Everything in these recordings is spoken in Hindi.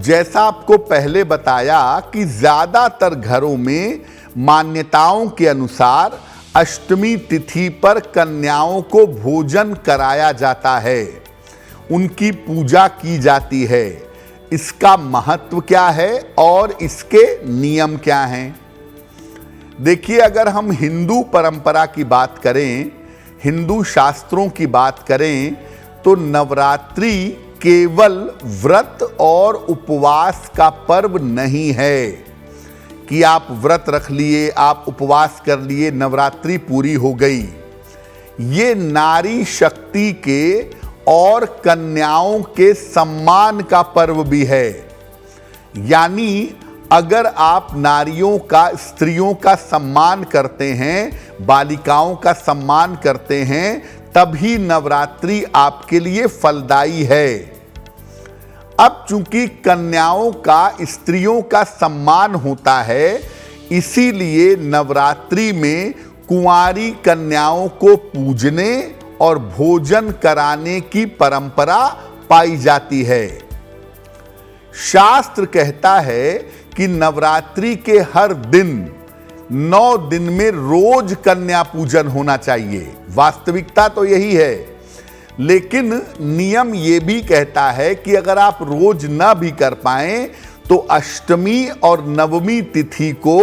जैसा आपको पहले बताया कि ज्यादातर घरों में मान्यताओं के अनुसार अष्टमी तिथि पर कन्याओं को भोजन कराया जाता है, उनकी पूजा की जाती है। इसका महत्व क्या है और इसके नियम क्या हैं? देखिए, अगर हम हिंदू परंपरा की बात करें, हिंदू शास्त्रों की बात करें, तो नवरात्रि केवल व्रत और उपवास का पर्व नहीं है कि आप व्रत रख लिए, आप उपवास कर लिए, नवरात्रि पूरी हो गई। ये नारी शक्ति के और कन्याओं के सम्मान का पर्व भी है। यानी अगर आप नारियों का, स्त्रियों का सम्मान करते हैं, बालिकाओं का सम्मान करते हैं, तभी नवरात्रि आपके लिए फलदायी है। अब चूंकि कन्याओं का, स्त्रियों का सम्मान होता है, इसीलिए नवरात्रि में कुंवारी कन्याओं को पूजने और भोजन कराने की परंपरा पाई जाती है। शास्त्र कहता है कि नवरात्रि के हर दिन 9 दिन में रोज कन्या पूजन होना चाहिए। वास्तविकता तो यही है, लेकिन नियम यह भी कहता है कि अगर आप रोज ना भी कर पाएं तो अष्टमी और नवमी तिथि को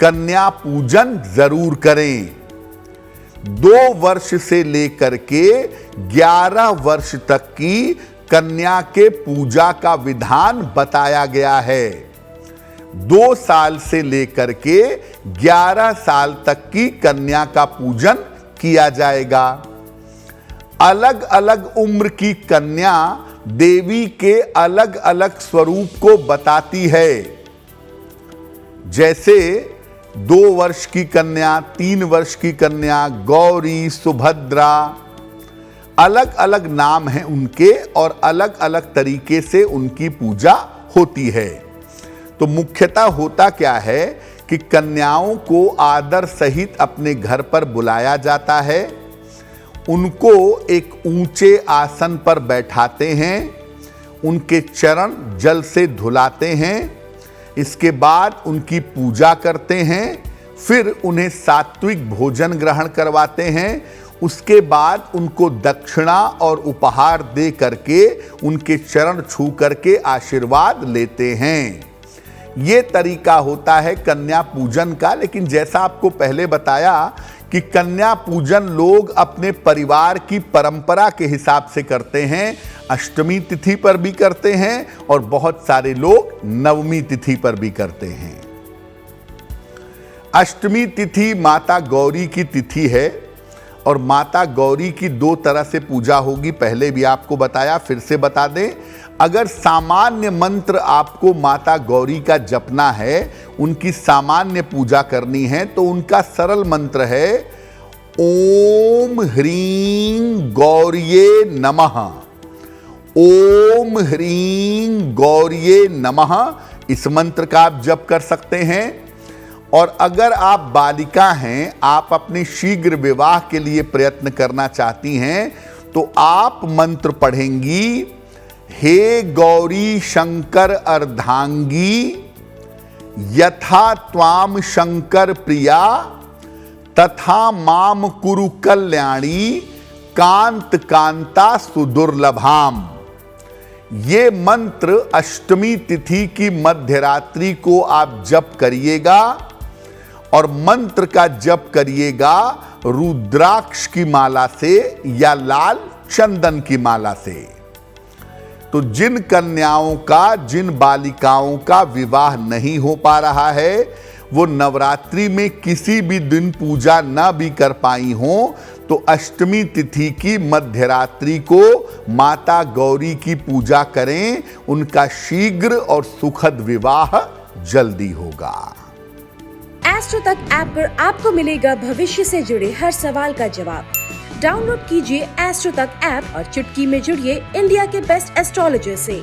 कन्या पूजन जरूर करें। 2 वर्ष से लेकर के 11 वर्ष तक की कन्या के पूजा का विधान बताया गया है। 2 साल से लेकर के 11 साल तक की कन्या का पूजन किया जाएगा। अलग अलग उम्र की कन्या देवी के अलग अलग स्वरूप को बताती है। जैसे 2 वर्ष की कन्या, 3 वर्ष की कन्या, गौरी, सुभद्रा, अलग अलग नाम हैं उनके और अलग अलग तरीके से उनकी पूजा होती है। तो मुख्यतः होता क्या है कि कन्याओं को आदर सहित अपने घर पर बुलाया जाता है, उनको एक ऊंचे आसन पर बैठाते हैं, उनके चरण जल से धुलाते हैं, इसके बाद उनकी पूजा करते हैं, फिर उन्हें सात्विक भोजन ग्रहण करवाते हैं, उसके बाद उनको दक्षिणा और उपहार दे करके उनके चरण छू करके आशीर्वाद लेते हैं। ये तरीका होता है कन्या पूजन का। लेकिन जैसा आपको पहले बताया कि कन्या पूजन लोग अपने परिवार की परंपरा के हिसाब से करते हैं, अष्टमी तिथि पर भी करते हैं और बहुत सारे लोग नवमी तिथि पर भी करते हैं। अष्टमी तिथि माता गौरी की तिथि है और माता गौरी की 2 तरह से पूजा होगी। पहले भी आपको बताया, फिर से बता दें। अगर सामान्य मंत्र आपको माता गौरी का जपना है, उनकी सामान्य पूजा करनी है, तो उनका सरल मंत्र है ओम ह्रीं गौर्ये नमः। ओम ह्रीं गौर्ये नमः, इस मंत्र का आप जप कर सकते हैं। और अगर आप बालिका हैं, आप अपने शीघ्र विवाह के लिए प्रयत्न करना चाहती हैं, तो आप मंत्र पढ़ेंगी, हे गौरी शंकर अर्धांगी, यथा त्वाम शंकर प्रिया, तथा माम कुरु कल्याणी, कांत कांता सुदुर्लभाम। ये मंत्र अष्टमी तिथि की मध्यरात्रि को आप जप करिएगा और मंत्र का जप करिएगा रुद्राक्ष की माला से या लाल चंदन की माला से। तो जिन कन्याओं का, जिन बालिकाओं का विवाह नहीं हो पा रहा है, वो नवरात्रि में किसी भी दिन पूजा ना भी कर पाई हो, तो अष्टमी तिथि की मध्यरात्रि को माता गौरी की पूजा करें, उनका शीघ्र और सुखद विवाह जल्दी होगा। एस्ट्रो तक ऐप पर आपको मिलेगा भविष्य से जुड़े हर सवाल का जवाब। डाउनलोड कीजिए एस्ट्रो तक ऐप और चुटकी में जुड़िए इंडिया के बेस्ट एस्ट्रोलॉजर से।